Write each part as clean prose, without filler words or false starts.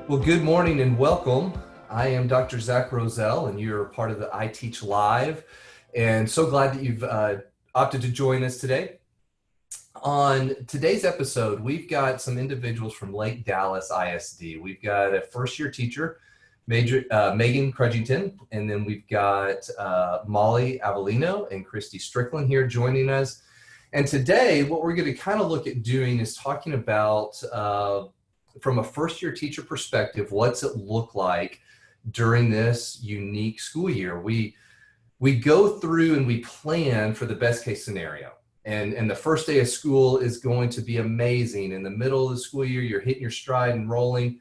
Well, good morning and welcome. I am Dr. Zach Roselle, and you're part of the iteach Live. And so glad that you've opted to join us today. On today's episode, we've got some individuals from Lake Dallas ISD. We've got a first-year teacher, Megan Crudgington, and then we've got Molly Avellino and Christy Strickland here joining us. And today, what we're going to kind of look at doing is talking about from a first-year teacher perspective, what's it look like during this unique school year? We go through and we plan for the best case scenario. And the first day of school is going to be amazing. In the middle of the school year, you're hitting your stride and rolling.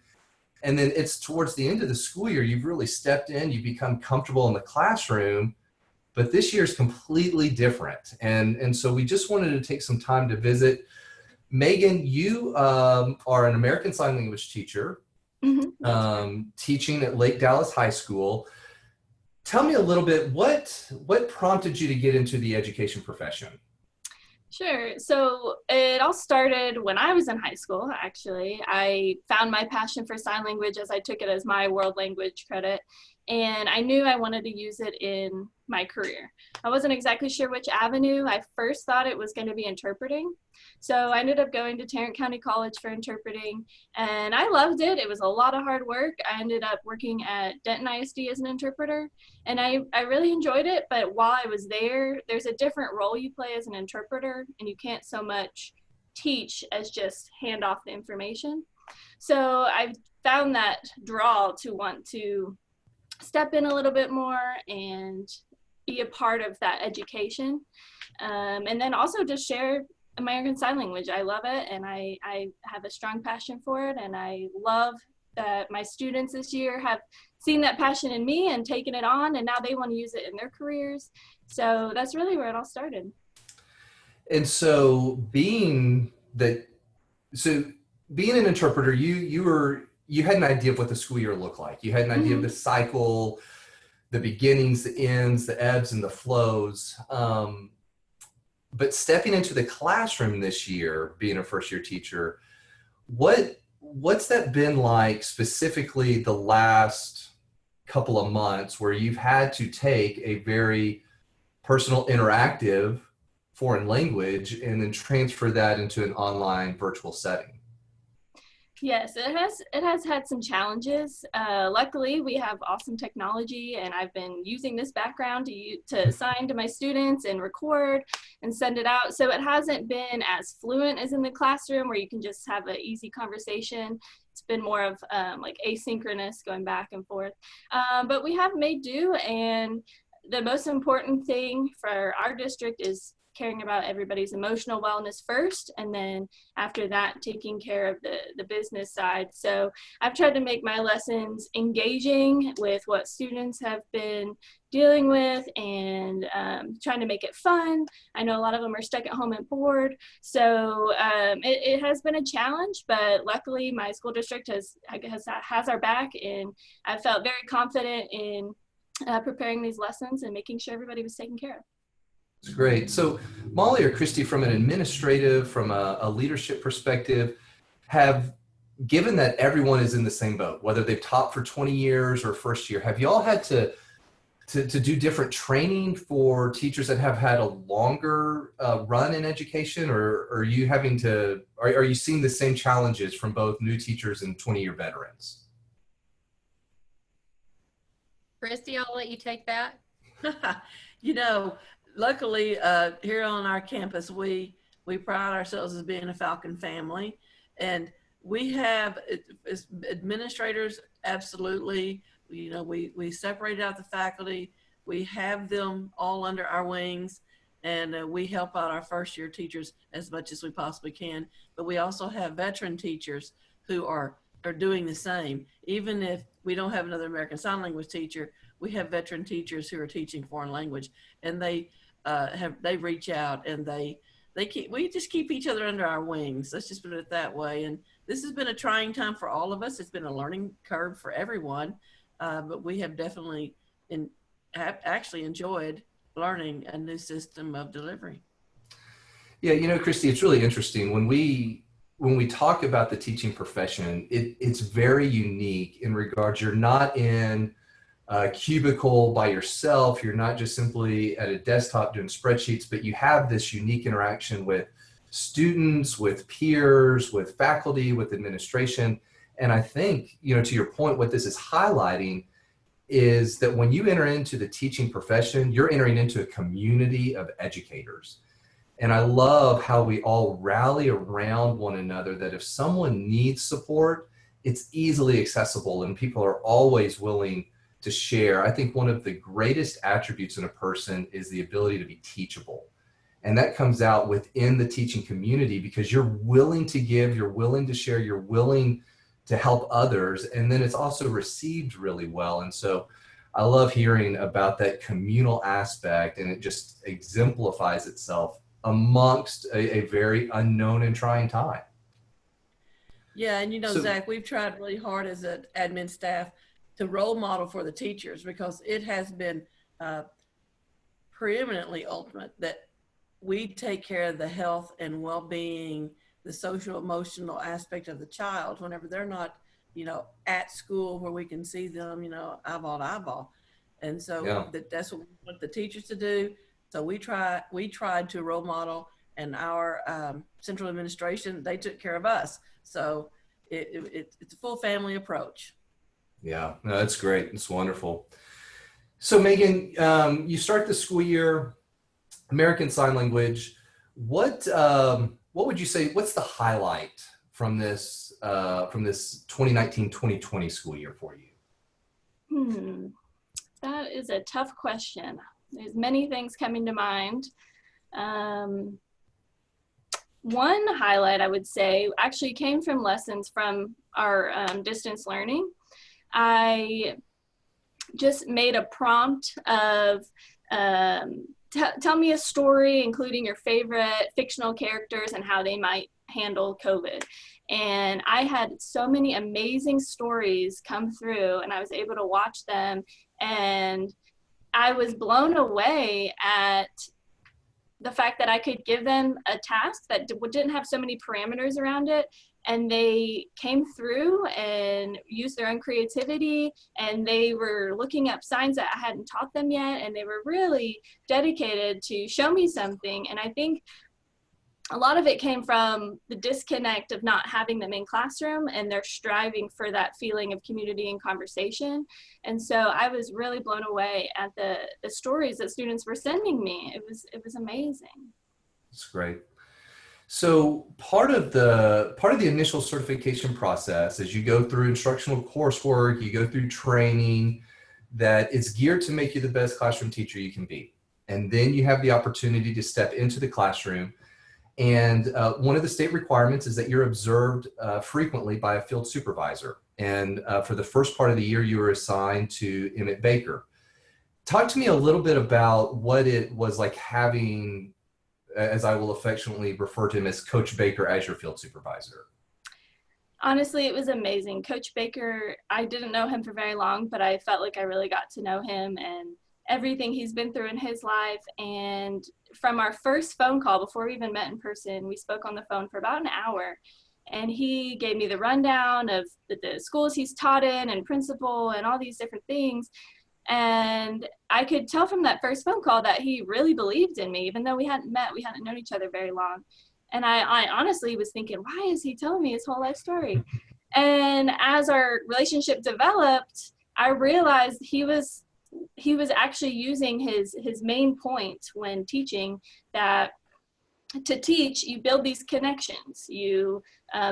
And then it's towards the end of the school year, you've really stepped in, you become comfortable in the classroom, but this year is completely different. And so we just wanted to take some time to visit. Megan, you are an American Sign Language teacher, teaching at Lake Dallas High School. Tell me a little bit, what prompted you to get into the education profession? Sure. So it all started when I was in high school, actually. I found my passion for sign language as I took it as my world language credit, and I knew I wanted to use it in my career. I wasn't exactly sure which avenue. I first thought it was going to be interpreting. So I ended up going to Tarrant County College for interpreting, and I loved it. It was a lot of hard work. I ended up working at Denton ISD as an interpreter, and I really enjoyed it. But while I was there, there's a different role you play as an interpreter, and you can't so much teach as just hand off the information. So I found that draw to want to step in a little bit more and be a part of that education. And then also just share American Sign Language. I love it, and I have a strong passion for it, and I love that my students this year have seen that passion in me and taken it on, and now they want to use it in their careers. So that's really where it all started. And so being an interpreter, you had an idea of what the school year looked like. You had an idea of the cycle, the beginnings, the ends, the ebbs and the flows. But stepping into the classroom this year, being a first-year teacher, what's that been like specifically the last couple of months where you've had to take a very personal, interactive foreign language and then transfer that into an online virtual setting? Yes, it has had some challenges. Luckily, we have awesome technology, and I've been using this background to assign to my students and record and send it out. So it hasn't been as fluent as in the classroom where you can just have an easy conversation. It's been more of like asynchronous, going back and forth. But we have made do, and the most important thing for our district is caring about everybody's emotional wellness first, and then after that, taking care of the business side. So I've tried to make my lessons engaging with what students have been dealing with, and trying to make it fun. I know a lot of them are stuck at home and bored. So it has been a challenge, but luckily my school district has our back, and I felt very confident in preparing these lessons and making sure everybody was taken care of. That's great. So Molly or Christy, from an administrative, from a leadership perspective, given that everyone is in the same boat, whether they've taught for 20 years or first year, have you all had to do different training for teachers that have had a longer run in education, or are you seeing the same challenges from both new teachers and 20-year veterans? Christy, I'll let you take that. Luckily, here on our campus, we pride ourselves as being a Falcon family, and we have administrators. Absolutely, we separate out the faculty. We have them all under our wings, and we help out our first-year teachers as much as we possibly can. But we also have veteran teachers who are doing the same. Even if we don't have another American Sign Language teacher, we have veteran teachers who are teaching foreign language, and they reach out, and we just keep each other under our wings. Let's just put it that way. And this has been a trying time for all of us. It's been a learning curve for everyone, but we have definitely actually enjoyed learning a new system of delivery. Yeah, Christy, it's really interesting when when we talk about the teaching profession, it's very unique in regards, you're not in a cubicle by yourself. You're not just simply at a desktop doing spreadsheets, but you have this unique interaction with students, with peers, with faculty, with administration. And I think, to your point, what this is highlighting is that when you enter into the teaching profession, you're entering into a community of educators. And I love how we all rally around one another, that if someone needs support, it's easily accessible and people are always willing to share. I think one of the greatest attributes in a person is the ability to be teachable. And that comes out within the teaching community because you're willing to give, you're willing to share, you're willing to help others. And then it's also received really well. And so I love hearing about that communal aspect, and it just exemplifies itself amongst a very unknown and trying time. Yeah, and Zach, we've tried really hard as an admin staff to role model for the teachers, because it has been preeminently ultimate that we take care of the health and well-being, the social emotional aspect of the child whenever they're not, at school where we can see them, eyeball to eyeball. And so that's what we want the teachers to do. So we tried to role model, and our central administration, they took care of us. So it's a full family approach. Yeah, no, that's great. It's wonderful. So Megan, you start the school year, American Sign Language. What would you say, what's the highlight from this 2019-2020 school year for you? That is a tough question. There's many things coming to mind. One highlight I would say actually came from lessons from our distance learning. I just made a prompt of tell me a story, including your favorite fictional characters and how they might handle COVID. And I had so many amazing stories come through, and I was able to watch them, and I was blown away at the fact that I could give them a task that didn't have so many parameters around it, and they came through and used their own creativity, and they were looking up signs that I hadn't taught them yet, and they were really dedicated to show me something. And I think a lot of it came from the disconnect of not having them in classroom, and they're striving for that feeling of community and conversation. And so I was really blown away at the stories that students were sending me. It was amazing. That's great. So part of the initial certification process, as you go through instructional coursework, you go through training that is geared to make you the best classroom teacher you can be. And then you have the opportunity to step into the classroom. And one of the state requirements is that you're observed frequently by a field supervisor. And for the first part of the year, you were assigned to Emmett Baker. Talk to me a little bit about what it was like having, as I will affectionately refer to him as Coach Baker, as your field supervisor. Honestly, it was amazing. Coach Baker, I didn't know him for very long, but I felt like I really got to know him and everything he's been through in his life. And from our first phone call, before we even met in person, we spoke on the phone for about an hour, and he gave me the rundown of the schools he's taught in and principal and all these different things. And I could tell from that first phone call that he really believed in me, even though we hadn't met, we hadn't known each other very long. And I honestly was thinking, why is he telling me his whole life story? And as our relationship developed, I realized he was actually using his main point when teaching, that to teach, you build these connections, you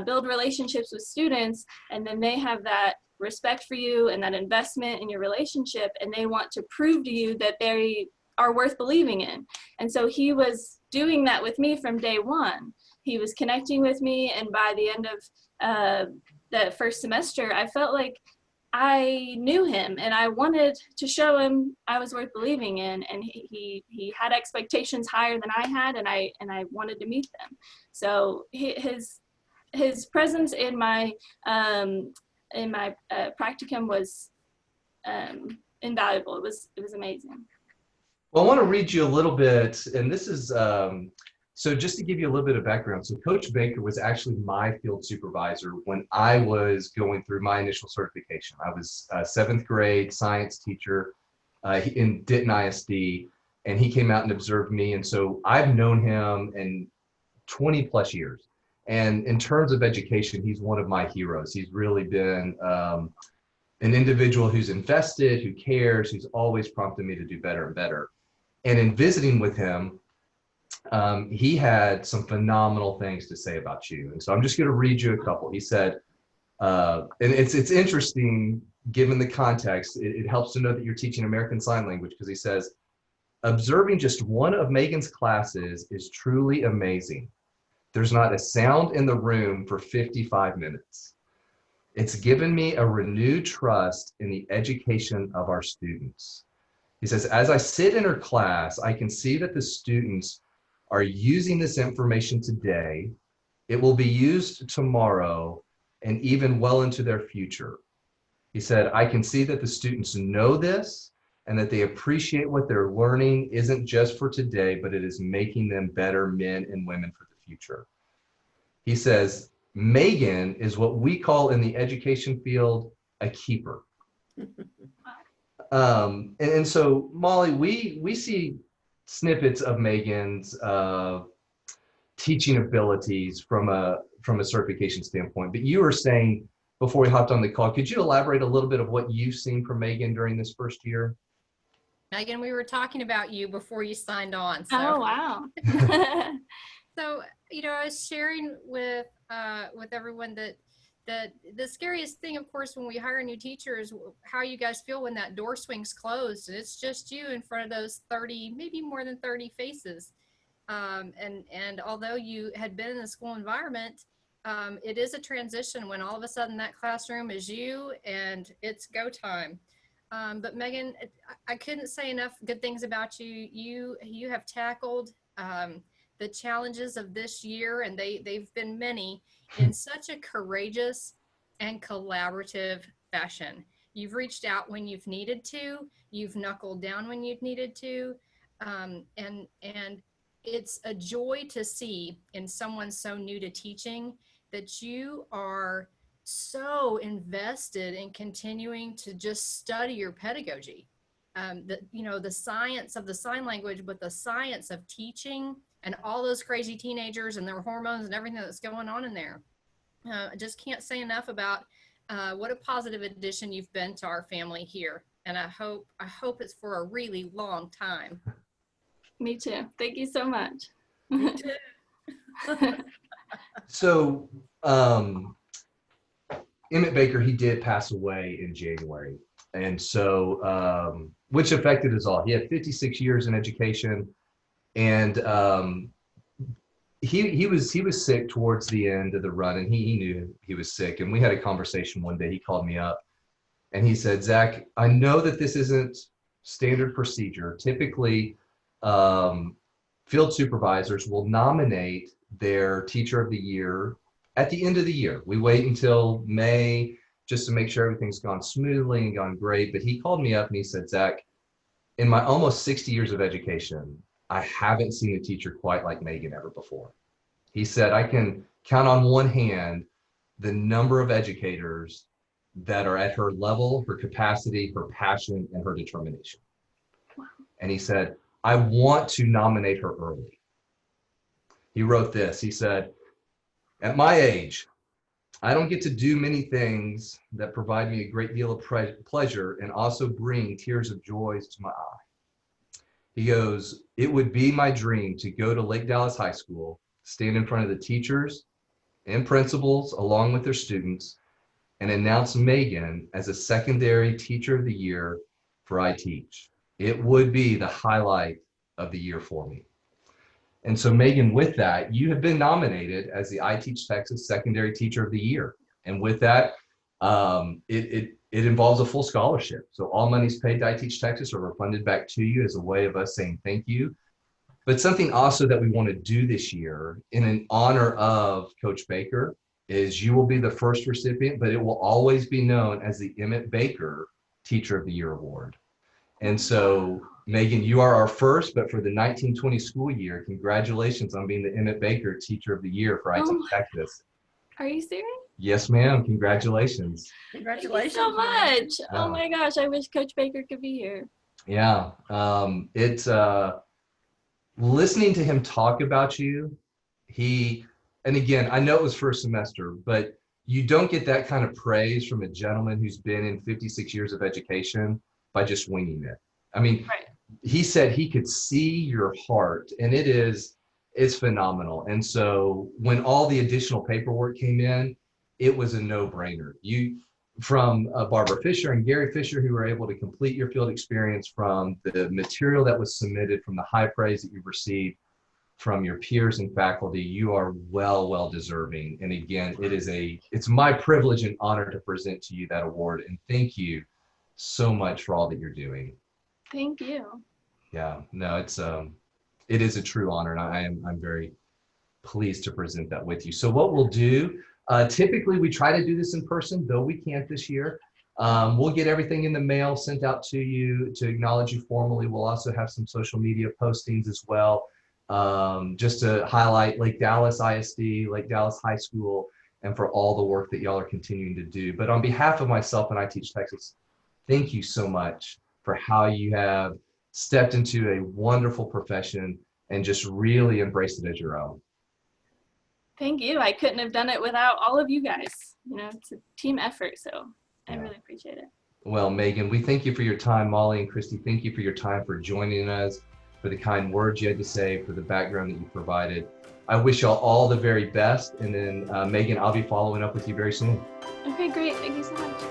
build relationships with students, and then they have that respect for you and that investment in your relationship, and they want to prove to you that they are worth believing in. And so he was doing that with me from day one. He was connecting with me, and by the end of the first semester, I felt like I knew him, and I wanted to show him I was worth believing in, and he had expectations higher than I had, and I wanted to meet them. So his presence in my practicum was invaluable. It was amazing. Well, I want to read you a little bit, and this is So just to give you a little bit of background, so Coach Baker was actually my field supervisor when I was going through my initial certification. I was a 7th grade science teacher in Denton ISD, and he came out and observed me. And so I've known him in 20 plus years. And in terms of education, he's one of my heroes. He's really been an individual who's invested, who cares, who's always prompted me to do better and better. And in visiting with him, he had some phenomenal things to say about you. And so I'm just going to read you a couple. He said, and it's interesting, given the context, it helps to know that you're teaching American Sign Language, because he says, observing just one of Megan's classes is truly amazing. There's not a sound in the room for 55 minutes. It's given me a renewed trust in the education of our students. He says, as I sit in her class, I can see that the students are using this information today. It will be used tomorrow and even well into their future. He said, I can see that the students know this and that they appreciate what they're learning isn't just for today, but it is making them better men and women for the future. He says, Megan is what we call in the education field a keeper. And so, Molly, we see snippets of Megan's teaching abilities from a certification standpoint. But you were saying before we hopped on the call, could you elaborate a little bit of what you've seen from Megan during this first year? Megan, we were talking about you before you signed on. So. Oh, wow. So, I was sharing with everyone that the scariest thing, of course, when we hire new teachers, how you guys feel when that door swings closed and it's just you in front of those 30, maybe more than 30 faces. And although you had been in the school environment, it is a transition when all of a sudden that classroom is you and it's go time. But Megan, I couldn't say enough good things about you. You have tackled the challenges of this year, and they've been many, in such a courageous and collaborative fashion. You've reached out when you've needed to, you've knuckled down when you've needed to, and it's a joy to see in someone so new to teaching that you are so invested in continuing to just study your pedagogy. The science of the sign language, but the science of teaching and all those crazy teenagers and their hormones and everything that's going on in there. I just can't say enough about what a positive addition you've been to our family here. And I hope it's for a really long time. Me too. Thank you so much. Me too. So, Emmett Baker, he did pass away in January. And so, which affected us all. He had 56 years in education, and he was sick towards the end of the run, and he knew he was sick. And we had a conversation one day. He called me up and he said, Zach, I know that this isn't standard procedure. Typically, field supervisors will nominate their teacher of the year at the end of the year. We wait until May just to make sure everything's gone smoothly and gone great. But he called me up and he said, Zach, in my almost 60 years of education, I haven't seen a teacher quite like Megan ever before. He said, I can count on one hand the number of educators that are at her level, her capacity, her passion, and her determination. Wow. And he said, I want to nominate her early. He wrote this. He said, at my age, I don't get to do many things that provide me a great deal of pleasure and also bring tears of joy to my eye. He goes, it would be my dream to go to Lake Dallas High School, stand in front of the teachers and principals along with their students, and announce Megan as a secondary teacher of the year for iteach. It would be the highlight of the year for me. And so, Megan, with that, you have been nominated as the iteach Texas Secondary Teacher of the Year. And with that, it involves a full scholarship. So all monies paid to iteach Texas are refunded back to you as a way of us saying thank you. But something also that we want to do this year in an honor of Coach Baker is you will be the first recipient, but it will always be known as the Emmett Baker Teacher of the Year Award. And so Megan, you are our first, but for the 1920 school year, congratulations on being the Emmett Baker Teacher of the Year for iteach Texas. Are you serious? Yes, ma'am. Congratulations. Congratulations. Thank you so much. Yeah. Oh my gosh, I wish Coach Baker could be here. Yeah. It's listening to him talk about you. And again, I know it was first semester, but you don't get that kind of praise from a gentleman who's been in 56 years of education by just winging it. I mean, Right. He said he could see your heart, and it's phenomenal. And so when all the additional paperwork came in, it was a no-brainer. From Barbara Fisher and Gary Fisher, who were able to complete your field experience, from the material that was submitted, from the high praise that you've received from your peers and faculty, you are well deserving. And again, it's my privilege and honor to present to you that award. And thank you so much for all that you're doing. Thank you. Yeah, no, it is a true honor, and I'm very pleased to present that with you. So what we'll do, typically we try to do this in person, though we can't this year. We'll get everything in the mail sent out to you to acknowledge you formally. We'll also have some social media postings as well, just to highlight Lake Dallas ISD, Lake Dallas High School, and for all the work that y'all are continuing to do. But on behalf of myself and iteach Texas, thank you so much for how you have stepped into a wonderful profession and just really embraced it as your own. Thank you. I couldn't have done it without all of you guys. You know, it's a team effort, so I really appreciate it. Well, Megan, we thank you for your time. Molly and Christy, thank you for your time, for joining us, for the kind words you had to say, for the background that you provided. I wish y'all all the very best. And then Megan, I'll be following up with you very soon. Okay, great. Thank you so much.